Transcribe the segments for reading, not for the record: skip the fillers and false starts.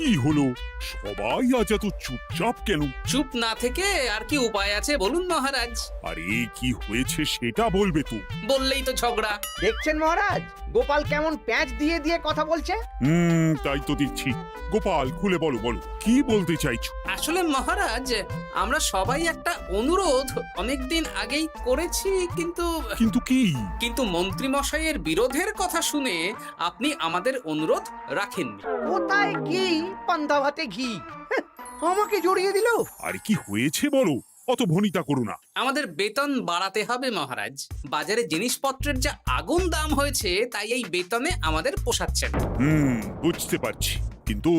কি হলো? সবাই আজ এত চুপচাপ কেন? চুপ না থেকে আর কি উপায় আছে বলুন মহারাজ? আরে কি হয়েছে সেটা বলবে তো। বললেই তো ঝগড়া। দেখছেন মহারাজ, গোপাল কেমন প্যাঁচ দিয়ে দিয়ে কথা বলছে। তাই তো দেখছি। গোপাল, খুলে বলো বলো, কি বলতে চাইছো? আসলে মহারাজ, আমরা সবাই একটা অনুরোধ অনেকদিন আগেই করেছি, কিন্তু কিন্তু কি? কিন্তু মন্ত্রী মশাইয়ের বিরোধের কথা শুনে আপনি আমাদের অনুরোধ রাখেননি। কোথায় কি পান্তা ভাতে ঘি, হ্যাঁ, আমাকে জড়িয়ে দিল। আরে কি হয়েছে বলো, অত ভনিতা করো না। আমাদের বেতন বাড়াতে হবে মহারাজ। বাজারে জিনিসপত্রের যা আগুন দাম হয়েছে, তাই এই বেতনে আমাদের পোষাচ্ছে না। বুঝতে পারছি, কিন্তু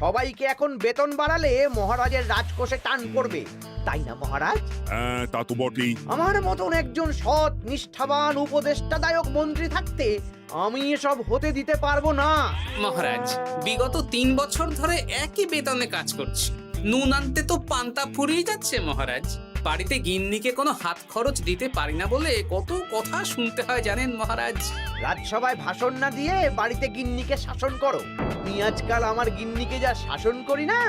সবাইকে এখন বেতন বাড়ালে মহারাজের রাজকোষে টান পড়বে, তাই না মহারাজ? হ্যাঁ, তা তো বটেই। আমার মতন একজন সৎ নিষ্ঠাবান উপদেষ্টাদায়ক মন্ত্রী থাকতে আমি এসব হতে দিতে পারবো না। মহারাজ, বিগত 3 বছর ধরে একই বেতনে কাজ করছি। নুন আনতে তো পান্তা ফুরিয়ে যাচ্ছে মহারাজ। বাড়িতে গিন্নিকে কোনো হাত খরচ দিতে পারি না বলে কত কথা শুনতে হয় জানেন মহারাজ। রাজসভায় ভাষণ না দিয়ে বাড়িতে গিন্নিকে শাসন করো। আমি আজকাল আমার গিন্নিকে যা শাসন করি না,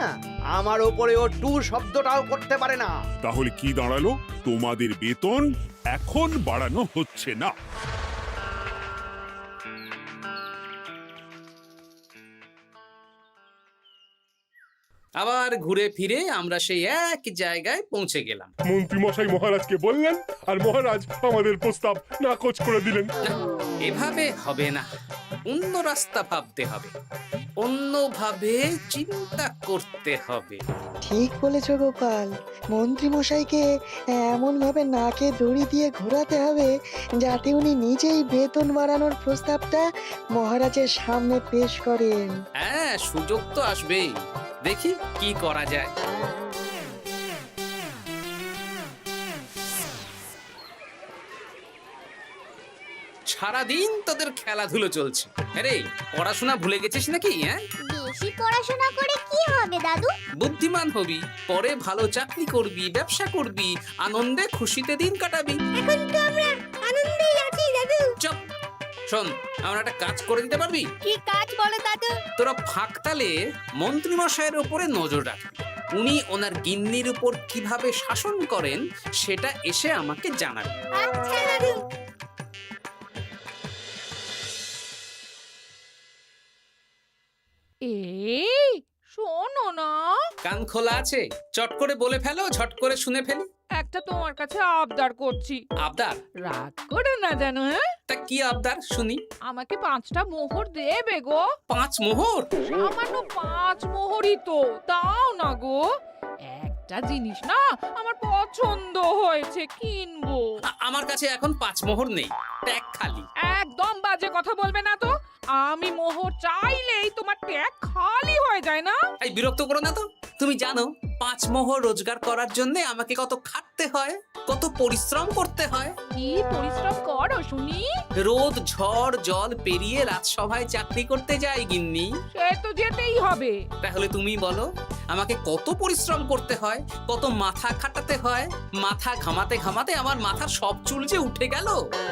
আমার ওপরে ও টু শব্দটাও করতে পারে না। তাহলে কি দাঁড়ালো? তোমাদের বেতন এখন বাড়ানো হচ্ছে না। আবার ঘুরে ফিরে আমরা সেই এক জায়গায় পৌঁছে গেলাম। মন্ত্রী মশাই মহারাজকে বললেন, আর মহারাজ আমাদের প্রস্তাব নাকচ করে দিলেন। না, এভাবে হবে না। অন্য রাস্তা ভাবতে হবে, অন্যভাবে চিন্তা করতে হবে। ঠিক বলেছ গোপাল, মন্ত্রী মশাইকে এমন ভাবে নাকে দড়ি দিয়ে ঘোরাতে হবে যাতে উনি নিজেই বেতন বাড়ানোর প্রস্তাবটা মহারাজের সামনে পেশ করেন। হ্যাঁ, সুযোগ তো আসবেই। দেখি কি করা যায়। সারাদিন তোদের খেলাধুলো চলছে। আরে, পড়াশোনা ভুলে গেছিস নাকি? হ্যাঁ, বেশি পড়াশোনা করে কি হবে দাদু? বুদ্ধিমান হবি, পরে ভালো চাকরি করবি, ব্যবসা করবি, আনন্দে খুশিতে দিন কাটাবি। এখন তো আমরা আনন্দেই আছি দাদু। চুপ! শোন, আমরা একটা কাজ করে দিতে পারবি? কি কাজ বলো দাদু? তোরা ফাঁকতালে মন্ত্রী মশাইয়ের উপরে নজর রাখবি। উনি ওনার গিন্নির উপর কিভাবে শাসন করেন সেটা এসে আমাকে জানাবে। আচ্ছা দাদু। এই শোনো না, কান খোলা আছে? চট করে বলে ফেলো, ঝট করে শুনে ফেলি। একটা তোমার কাছে আবদার করছি, আবদার? রাগ করে না জানো। হ্যাঁ, তা কি আবদার শুনি? আমাকে 5টা মোহর দেবে গো। 5 মোহর? সামান্য 5 মোহরই তো, দাও না গো। একটা জিনিস না আমার পছন্দ হয়েছে, কিনবো। আমার কাছে এখন 5 মোহর নেই, ট্যাগ খালি। একদম বাজে কথা বলবে না তো। আমি মোহর চাইলেই তোমার ট্যাগ খালি হয়ে যায় না। এই বিরক্ত করো না তো। তুমি জানো 5 মোহর রোজগার করার জন্য আমাকে কত খাটতে হয়, কত পরিশ্রম করতে হয়। কি পরিশ্রম করো শুনি? রোদ ঝড় জল পেরিয়ে রাজসভায় চাকরি করতে যাই গিন্নি। সে তো যেতেই হবে। তাহলে তুমি বলো, আমাকে কত পরিশ্রম করতে হয়, কত মাথা খাটাতে হয়। মাথা ঘামাতে ঘামাতে আমার মাথার সব চুল যে উঠে গেল।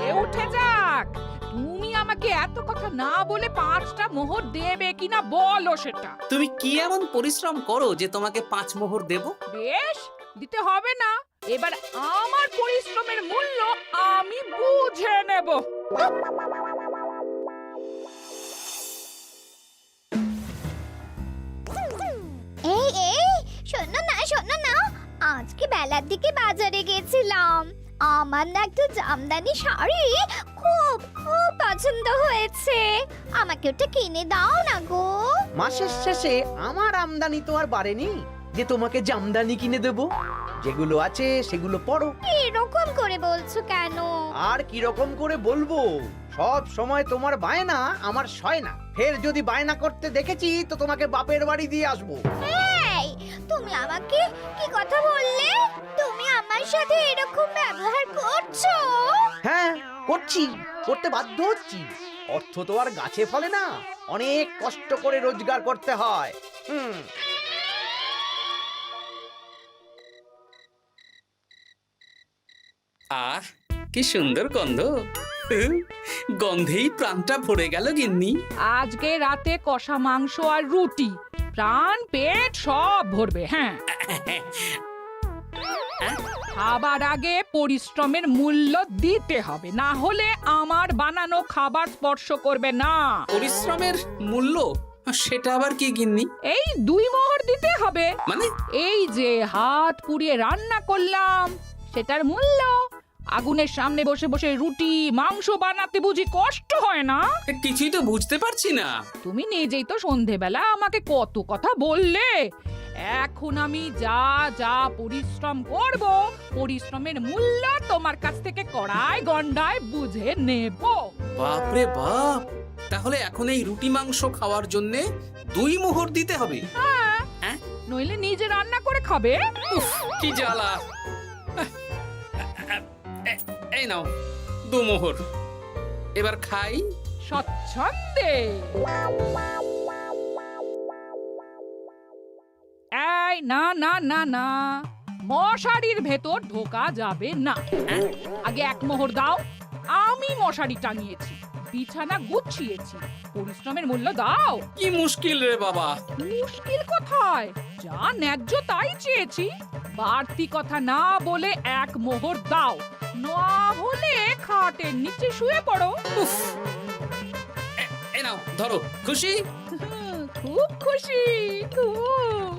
এ উঠে যাক, তুমি আমাকে এত কথা না বলে 5টা মোহর দেবে কিনা বলো সেটা। তুমি কি এমন পরিশ্রম করো যে তোমাকে 5 মোহর দেব? বেশ, দিতে হবে না। এবার আমার পরিশ্রমের মূল্য আমি বুঝে নেব। এই এই শোনো না, আজকে বেলার দিকে বাজারে গেছিলাম। আমার না একটু জামদানি শাড়ি খুব খুব পছন্দ হয়েছে। আমাকে ওটা কিনে দাও না গো। মাসের শেষে আমার আমদানি তো আর বাড়েনি যে তোমাকে জামদানি কিনে দেব। যেগুলো আছে সেগুলো পড়ো। এরকম করে বলছো কেন? আর কি রকম করে বলবো, সব সময় তোমার বায়না আমার সয় না। ফের যদি বায়না করতে দেখেছি তো তোমাকে বাপের বাড়ি দিয়ে আসবো। এই, তুমি আমাকে কি কথা বললে? তুমি আমার সাথে এরকম ব্যবহার করছো? হ্যাঁ, করতে বাধ্য হচ্ছি। অর্থ তো আর গাছে ফলে না, অনেক কষ্ট করে রোজগার করতে হয়। আহ, কি সুন্দর গন্ধ। গন্ধেই প্রাণটা ভরে গেল গিন্নি। আজকে রাতে কষা মাংস আর রুটি, প্রাণ পেট সব ভরবে। হ্যাঁ, খাবার আগে পরিশ্রমের মূল্য দিতে হবে, না হলে আমার বানানো খাবার স্পর্শ করবে না। পরিশ্রমের মূল্য সেটা আবার কি গিন্নি? এই 2 মোহর দিতে হবে। মানে এই যে হাত পুড়িয়ে রান্না করলাম সেটার মূল্য। আগুনের সামনে বসে বসে রুটি মাংস বানাতে বুঝি কষ্ট হয় না? কিছুই তো বুঝতে পারছি না। তুমি নিজেই তো সন্ধেবেলা আমাকে কত কথা বললে। এখন আমি যা যা পরিশ্রম করব, পরিশ্রমের মূল্য তোমার কাছ থেকে কড়াই গন্ডায় বুঝে নেব। বাপরে বাপ, তাহলে এখন এই রুটি মাংস খাওয়ার জন্য 2 মোহর দিতে হবে? হ্যাঁ, নইলে নিজে রান্না করে খাবে। উফ, কি জ্বালা। এই নাও 2 মোহর, এবার খাই। স্বচ্ছন্দে। এই না না না না, মশারির ভেতর ঢোকা যাবে না। আগে 1 মোহর দাও। আমি মশারি টাঙিয়েছি, বিছানা গুছিয়েছি, পরিশ্রমের মূল্য দাও। কি মুশকিল রে বাবা। মুশকিল কোথায়? যা ন্যায্য তাই চেয়েছি। বাড়তি কথা না বলে 1 মোহর দাও, না হলে খাটের নিচে শুয়ে পড়ো। উফ, এই নাও ধরো। খুশি? খুব খুশি, খুব।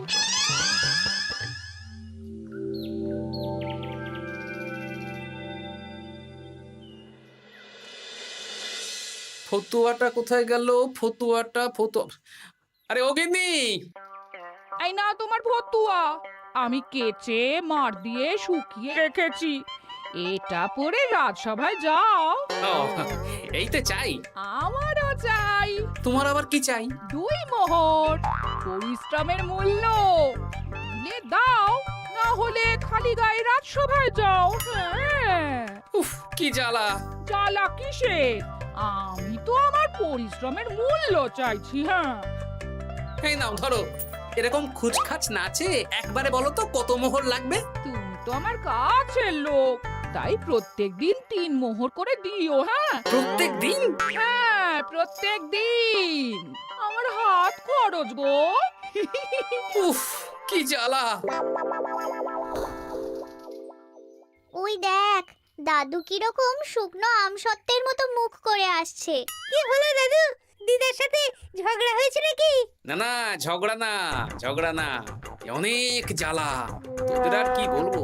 ফতুয়াটা কোথায় গেল? ফতুয়া। আরে ও গিন্নি, এই না তোমার ফতুয়া, আমি কেচে মার দিয়ে শুকিয়ে রেখেছি। এটা পরে রাজসভায় যাও। ও, এই তো চাই। আমারও চাই। তোমার আবার কি চাই? 2 মোহর, পরিশ্রমের মূল্য দিলে দাও, না হলে খালি গায়ে রাজসভায় যাও। হ্যাঁ। উফ, কি জ্বালা। জ্বালা কিসের? আমি তো আমার পরিশ্রমের মূল্য চাইছি। হ্যাঁ, এই নাও ধরো। এরকম খুচখাচ নাচে একবারে বলো তো কত মোহর লাগবে? তুমি তো আমার কাছের লোক, তাই প্রত্যেকদিন 3 মোহর করে দিও। হ্যাঁ প্রত্যেক দিন? হ্যাঁ, প্রত্যেক দিন। আমার হাত খরচ গো। উফ, কি জ্বালা। ওই দেখ, দাদু কিরকম শুকনো আমসত্ত্বের মতো মুখ করে আসছে। কি হলো দাদু? দিদার সাথে ঝগড়া হয়েছে নাকি? না না, ঝগড়া না, অনেক জ্বালা। তোদের আর কি বলবো।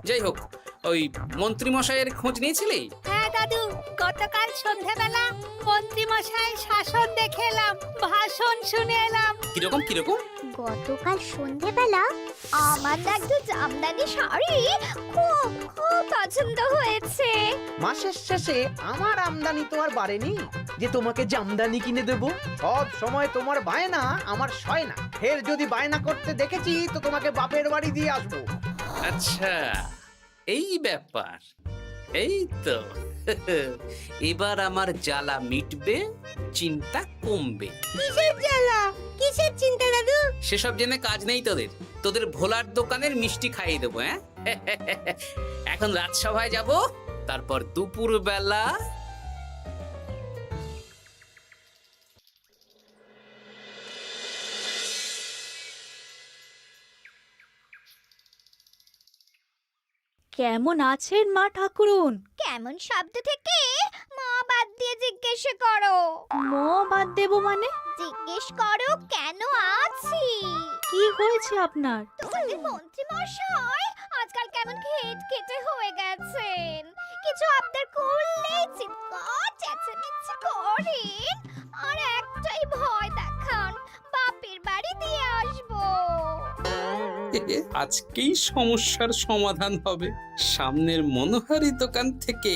যাই হোক, ওই মন্ত্রী মশাইয়ের খোঁজ নিয়েছিলি? হ্যাঁ দাদু, গতকাল সন্ধ্যাবেলা মন্ত্রী মশাই শাসন দেখে এলাম, ভাষণ শুনে এলাম। কিরকম? গতকাল সন্ধ্যাবেলা আমার না একটু জামদানি শাড়ি খুব খুব পছন্দ হয়েছে। মাসের শেষে আমার আমদানি তো আর বাড়েনি যে তোমাকে জামদানি কিনে দেব। সব সময় তোমার বায়না আমার সয় না। ফের যদি বায়না করতে দেখেছি তো তোমাকে বাপের বাড়ি দিয়ে আসবো। আচ্ছা, এই ব্যাপার। এই তো, এবার আমার জ্বালা মিটবে, চিন্তা কমবে। কিসের জ্বালা? কিসের চিন্তা দাদু? সেসব জেনে কাজ নেই তোদের ভোলার দোকানের মিষ্টি খাইয়ে দেবো। হ্যাঁ, এখন রাজসভায় যাব, তারপর দুপুর বেলা কেমন আছেন মা ঠাকুরুন? কেমন শব্দ থেকে মা বাদ দিয়ে জিজ্ঞেস করো। মো বাদ দেব মানে? জিজ্ঞেস করো কেন আছি। কি হয়েছে আপনার? তোমাদের মন্ত্রী মশাই আজকাল কেমন খেটে হয়ে গেছেন। কিছু আবদার করলেই চিৎকার চেঁচামেচি করেন, আর একটাই ভয় দেখান, বাপের বাড়ি দিয়ে আসবো। আজকেই সমস্যার সমাধান হবে। সামনের মনোহারি দোকান থেকে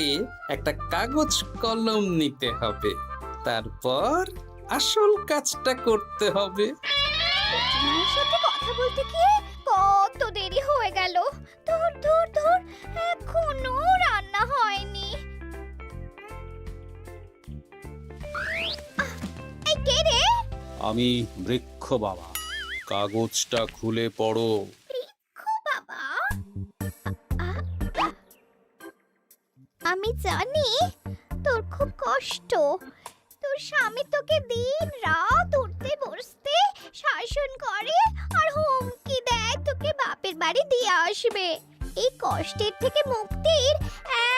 একটা কাগজ কলম নিতে হবে, তারপর আসল কাজটা করতে হবে। তোমার সাথে কথা বলতে গিয়ে কত দেরি হয়ে গেল। ধুর, এখনো রান্না হয়নি। এই কে রে? আমি বৃক্ষ বাবা, কাগজটা খুলে পড়ো। বাবা, আমি জানি তোর খুব কষ্ট। তোর স্বামী তোকে দিন রাত উঠতে বসতে শাসন করে আর হুমকি দেয় তোকে বাপের বাড়ি দিয়ে আসবে। এই কষ্টের থেকে মুক্তির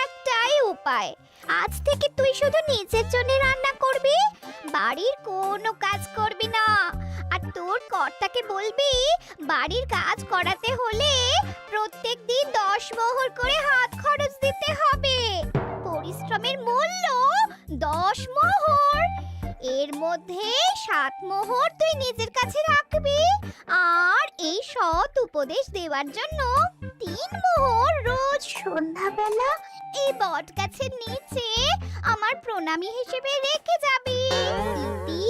একটাই উপায়, আজ থেকে তুই শুধু নিজের জন্য রান্না করবি, বাড়ির কোনো কাজ করবি না। আর তোর কর্তাকে বলবি বাড়ির কাজ করাতে হলে প্রত্যেক দিন 10 মোহর করে হাত খরচ দিতে হবে। পরিশ্রমের মূল্য 10 মোহর। এর মধ্যে 7 মোহর তুই নিজের কাছে রাখবি, আর এই সৎ উপদেশ দেওয়ার জন্য 3 মোহর রোজ সন্ধ্যাবেলা এই বট গাছের নিচে আমার প্রণামী হিসেবে রেখে যাবি। ইতি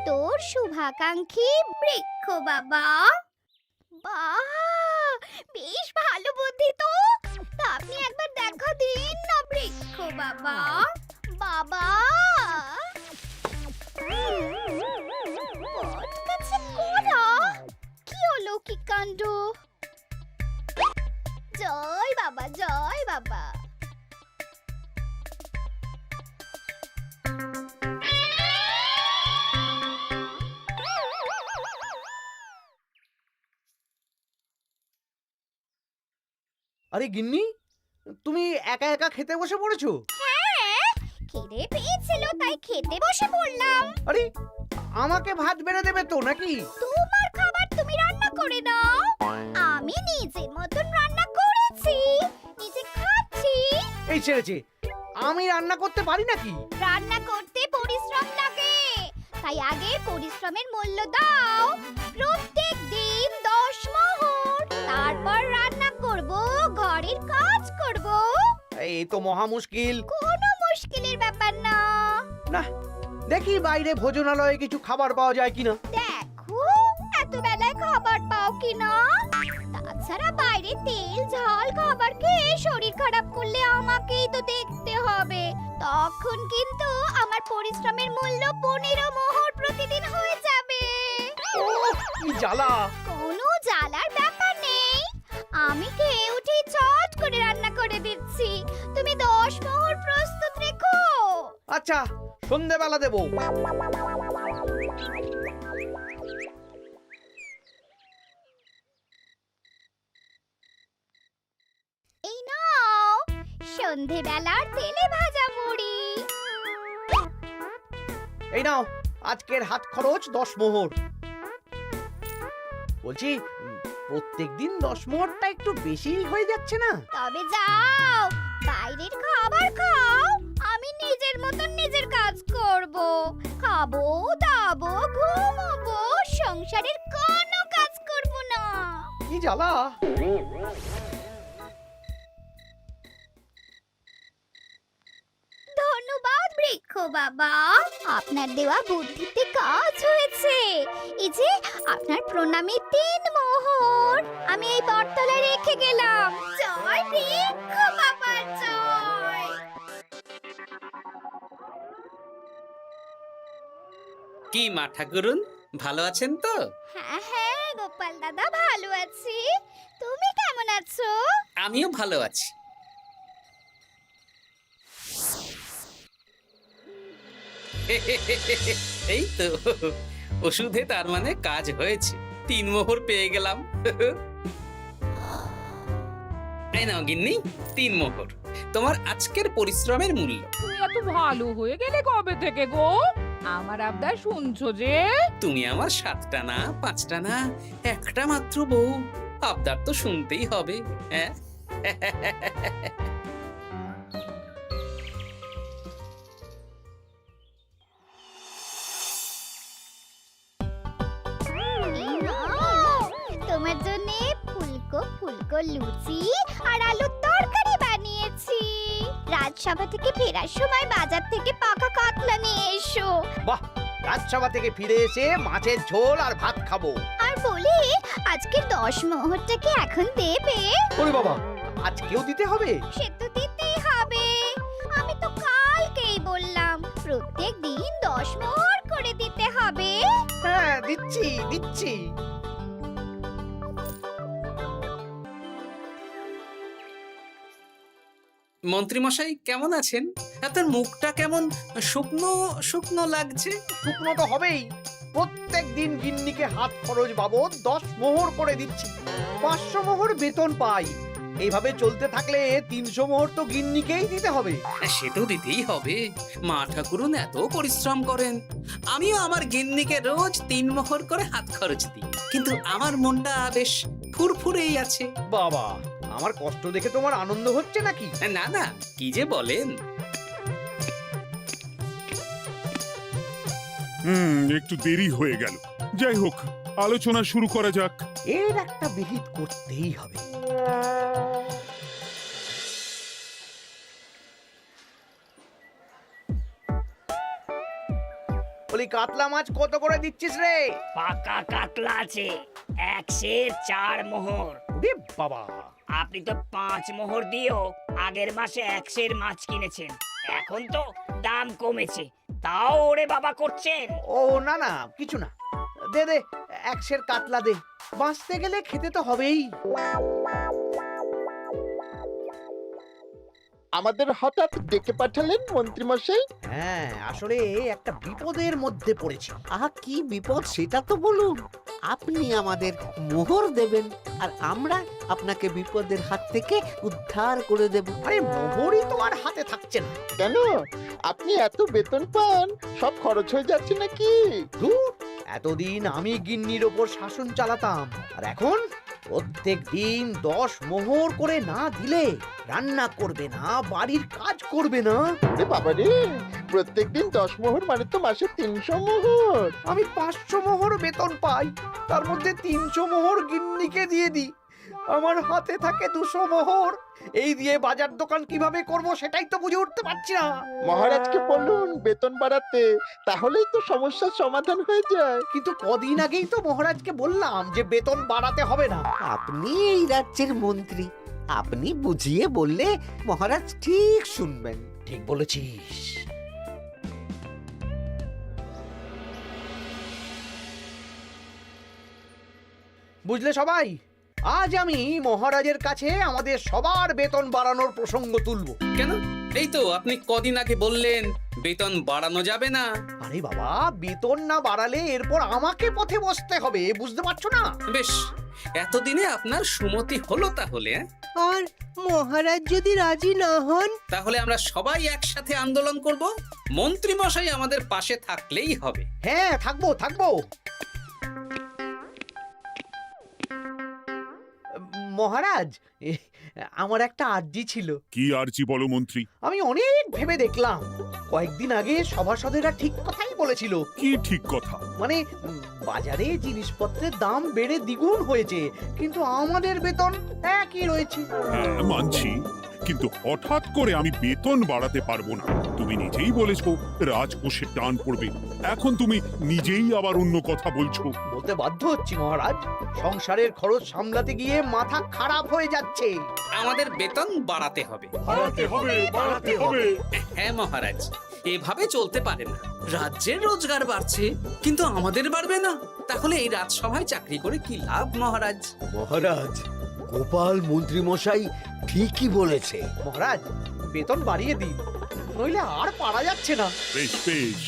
তোর শুভাকাঙ্ক্ষী বৃক্ষ বাবা। বাহ, বেশ ভালো বুদ্ধি তো। তা আপনি একবার দেখা দিন না বৃক্ষ বাবা। বাবা, বট গাছে কোরা, কি অলৌকিক কাণ্ড! জয় বাবা, জয় বাবা। আরে গিন্নি, তুমি একা একা খেতে বসে পড়েছো? হ্যাঁ, খিদে পেয়েছিল তাই খেতে বসে পড়লাম। আরে আমাকে ভাত বেড়ে দেবে তো নাকি? তোমার খাবার তুমি রান্না করে দাও, আমি নিজের মতন রান্না করেছি, নিজে খাচ্ছি। এই ছেড়েছে, আমি রান্না করতে পারি নাকি? রান্না করতে পরিশ্রম লাগে, তাই আগে পরিশ্রমের মূল্য দাও। প্রত্যেক দিন 10 মোহর, তারপর রান্না করব, ঘরের কাজ করব। এই তো মহা মুশকিল। কোনো মুশকিলের ব্যাপার না। না, দেখি বাইরে ভোজনালয়ে কিছু খাবার পাওয়া যায় কিনা। দেখো এত বেলায় খাবার পাও কিনা। তাছাড়া বাইরে তেল ঝাল খাবার খেয়ে শরীর খারাপ করলে আমাকেই তো দেখতে হবে। তখন কিন্তু আমার পরিশ্রমের মূল্য 15 মোহর প্রতিদিন হয়ে যাবে। কি জ্বালা! কোনো জ্বালার ব্যাপার নেই, আমি খেয়ে উঠে চট করে রান্না করে দিচ্ছি। তুমি 10 মোহর প্রস্তুত রেখো। আচ্ছা, সন্ধেবেলা দেবো। এই নাও সন্ধেবেলার তেলে ভাজা মুড়ি। এই নাও আজকের হাত খরচ 10 মোহর। বলছি, প্রত্যেকদিন 10 মোহরটা একটু বেশি হয়ে যাচ্ছে না? তবে যাও, বাইরের খাবার খাও, আমি নিজের মতন নিজের কাজ করব। খাবো, দাবো, ঘুমোবো, সংসারের কোনো কাজ করব না। কি জ্বালা! ধন্যবাদ বৃক্ষ বাবা, আপনার দেওয়া বুদ্ধিতে কাজ হয়েছে। এই যে আপনার প্রণামী 3 মোহর আমি এই বটতলায় রেখে গেলাম। জয় বৃক্ষ বাবা, জয়। কি মা ঠাকুরুন, ভালো আছেন তো? হ্যাঁ হ্যাঁ গোপাল দাদা, ভালো আছি। তুমি কেমন আছো? আমিও ভালো আছি। এই তো ওষুধে তার মানে কাজ হয়েছে, 3 মোহর পেয়ে গেলাম। এই নাও গিন্নি, 3 মোহর, তোমার আজকের পরিশ্রমের মূল্য। তুমি এত ভালো হয়ে গেলে কবে থেকে গো? আমার আবদার শুনছো যে? তুমি আমার 7টা না 5টা না, একটা মাত্র বউ, আবদার তো শুনতেই হবে। হ্যাঁ, এই নাও, তোমার জন্য ফুলকো ফুলকো লুচি আর আলুর তরকারি বানিয়েছি। রাজসভা থেকে ফেরার সময় বাজার থেকে পাকা কাতলা নিয়ে এসো। বাহ, রাজসভা থেকে ফিরে এসে মাছের ঝোল আর ভাত খাবো। আর বলি, আজকের 10 মোহরটাকে এখন দেবে? ওরে বাবা, আজকেও দিতে হবে? সে তো দিতেই হবে। আমি তো কালকেই বললাম প্রত্যেক দিন 10 মোহর করে দিতে হবে। হ্যাঁ, দিচ্ছি দিচ্ছি। মন্ত্রী মশাই কেমন আছেন? আপনার মুখটা কেমন শুকনো শুকনো লাগছে। শুকনো তো হবেই, প্রত্যেক দিন গিন্নিকে হাত খরচ বাবদ 10 মোহর করে দিচ্ছি। 500 মোহর বেতন পাই। এইভাবে চলতে থাকলে 300 মোহর তো গিন্নিকেই দিতে হবে। সে তো দিতেই হবে, মা ঠাকুরুন এত পরিশ্রম করেন। আমিও আমার গিন্নিকে রোজ 3 মোহর করে হাত খরচ দিই, কিন্তু আমার মনটা বেশ ফুরফুরেই আছে। বাবা, আমার কষ্ট দেখে তোমার আনন্দ হচ্ছে নাকি? না না, কি যে বলেন। একটু দেরি হয়ে গেল। যাই হোক, আলোচনা শুরু করা যাক। এর একটা বিহিত করতেই হবে। বলি, কাতলা মাছ কত করে দিচ্ছিস রে? পাকা কাতলা আছে 104 মোহর। ওরে বাবা, আপনি তো 5 মোহর দিয়েও আগের মাসে 100 মাছ কিনেছেন, এখন তো দাম কমেছে, তাও ওরে বাবা করছেন। ও না না, কিছু না, দে দে 100 কাতলা দে। বাঁচতে গেলে খেতে তো হবেই। আমাদের হঠাৎ ডেকে পাঠালেন মন্ত্রী মশাই? হ্যাঁ, আসলে একটা বিপদের মধ্যে পড়েছি। আহা, কি বিপদ সেটা তো বলুন। আপনি আমাদের মোহর দেবেন আর আমরা আপনাকে বিপদের হাত থেকে উদ্ধার করে দেব। আরে মোহরই তো আর হাতে থাকছে না। কেন, আপনি এত বেতন পান, সব খরচ হয়ে যাচ্ছে নাকি? ধুর, এতদিন আমি গিন্নির ওপর শাসন চালাতাম, আর এখন প্রত্যেক দিন 10 মোহর করে না দিলে রান্না করবে না, বাড়ির কাজ করবে না। রে বাবা রে, প্রত্যেকদিন 10 মোহর মানে তো মাসে 300 মোহর। আমি 500 মোহর বেতন পাই, তার মধ্যে 300 মোহর গিন্নিকে দিয়ে দিই। আমার হাতে থাকে 200 মোহর। এই দিয়ে বাজার দোকান কিভাবে করব সেটাই তো বুঝে উঠতে পারছি না। মহারাজকে বলুন বেতন বাড়াতে, তাহলেই তো সমস্যার সমাধান হয়ে যায়। কিন্তু কদিন আগেই তো মহারাজকে বললাম যে বেতন বাড়াতে হবে না। আপনি এই রাজ্যের মন্ত্রী, আপনি বুঝিয়ে বললে মহারাজ ঠিক শুনবেন। ঠিক বলেছিস। বুঝলে সবাই, আজ আমি মহারাজের কাছে আমাদের সবার বেতন বাড়ানোর প্রসঙ্গ তুলব। কেন? এই তো আপনি কদিন আগে বললেন বেতন বাড়ানো যাবে না। আরে বাবা, বেতন না বাড়ালে এরপর আমাকে পথে বসতে হবে, বুঝতে পারছো না? বেশ, এতদিনে আপনার সুমতি হলো তাহলে। আর মহারাজ যদি রাজি না হন? তাহলে আমরা সবাই একসাথে আন্দোলন করব। মন্ত্রী মশাই আমাদের পাশে থাকলেই হবে। হ্যাঁ, থাকবো থাকবো। মহারাজ, আমার একটা আর্জি ছিল। কি আর্জি বলো মন্ত্রী? আমি অনেক ভেবে দেখলাম, কয়েকদিন আগে সভাসদেরা ঠিক কথাই বলেছিল। কি ঠিক কথা? মানে বাজারে জিনিসপত্রের দাম বেড়ে দ্বিগুণ হয়েছে, কিন্তু আমাদের বেতন একই রয়েছে। হ্যাঁ, মানছি, কিন্তু হঠাৎ করে আমি বেতন বাড়াতে পারবো না। তুমি নিজেই বলেছো রাজকোষে টান পড়বে, এখন তুমি নিজেই আবার অন্য কথা বলছো। বলতে বাধ্য হচ্ছি মহারাজ, সংসারের খরচ সামলাতে গিয়ে মাথা খারাপ হয়ে যাচ্ছে। আমাদের বেতন বাড়াতে হবে। বাড়াতে হবে, বাড়াতে হবে। হ্যাঁ মহারাজ, এভাবে চলতে পারে না। রাজ্যের রোজগার বাড়ছে, কিন্তু আমাদের বাড়বে না। তাহলে এই রাজসভায় চাকরি করে কি লাভ মহারাজ? মহারাজ, গোপাল মন্ত্রী মশাই ঠিকই বলেছে। মহারাজ, বেতন বাড়িয়ে দিন, নইলে আর পারা যাচ্ছে না। বেশ বেশ,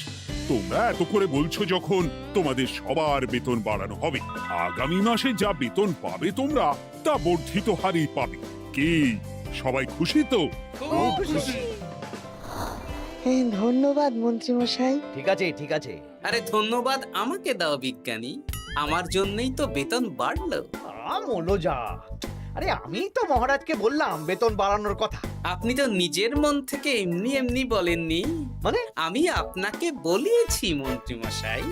তোমরা এত করে বলছো যখন, তোমাদের সবার বেতন বাড়ানো হবে। আগামী মাসে যা বেতন পাবে তোমরা, তা বর্ধিত হারেই পাবে। কি সবাই খুশি তো? খুব খুশি। ধন্যবাদ মন্ত্রী মশাই। ঠিক আছে ঠিক আছে। আরে ধন্যবাদ আমাকে দাও বিজ্ঞানী, আমার জন্যই তো বেতন বাড়লো। মনোজা, আরে আমি তো মহারাজকে বললাম বেতন বাড়ানোর কথা। আপনি তো নিজের মন থেকে এমনি এমনি বলেননি, মানে আমি আপনাকে বলিয়েছি মন্ত্রী মশাই।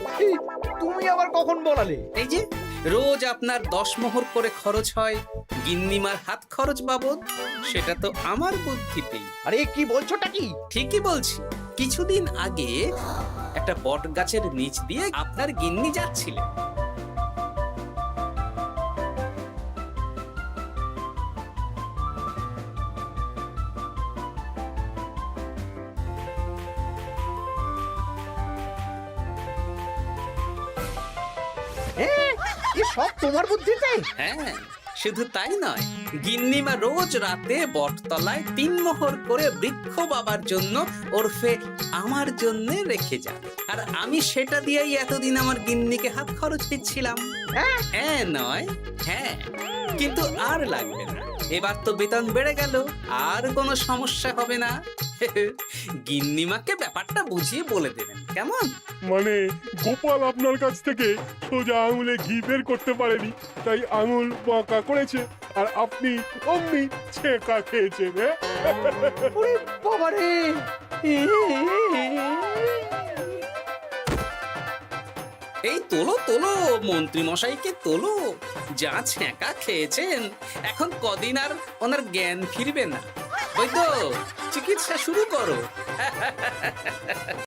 তুমি আবার কখন বলালে? এই যে রোজ আপনার 10 মোহর করে খরচ হয় গিন্নিমার হাত খরচ বাবদ, সেটা তো আমার বুদ্ধিতেই। আরে কি বলছোটা কি? ঠিকই বলছি। কিছুদিন আগে একটা বট গাছের নিচ দিয়ে আপনার গিন্নি যাচ্ছিলেন। এ সব তোমার বুদ্ধিতে? হ্যাঁ, শুধু তাই নয়, গিন্নিমা রোজ রাতে বটতলায় 3 মোহর করে বৃক্ষ বাবার জন্য ওরফে আমার জন্য রেখে যান। আর আমি সেটা দিয়েই এতদিন আমার গিন্নিকে হাত খরচ দিচ্ছিলাম। হ্যাঁ নয় হ্যাঁ, কিন্তু আর লাগবে না, এবার তো বেতন বেড়ে গেল, আর কোনো সমস্যা হবে না। গিন্নিমাকে ব্যাপারটা বুঝিয়ে বলে দেবেন, কেমন? মানে গোপাল আপনার কাছ থেকে সোজা আঙুলে ঘি বের করতে পারেনি, তাই আঙুল বাঁকা করেছে, আর আপনি অমনি ছেঁকা খেয়েছেন। হ্যাঁ? ওরে বাবারে! এই তোলো তোলো, মন্ত্রী মশাইকে তোলো, যা ছ্যাঁকা খেয়েছেন এখন কদিন আর ওনার জ্ঞান ফিরবে না। ওই তো চিকিৎসা শুরু করো।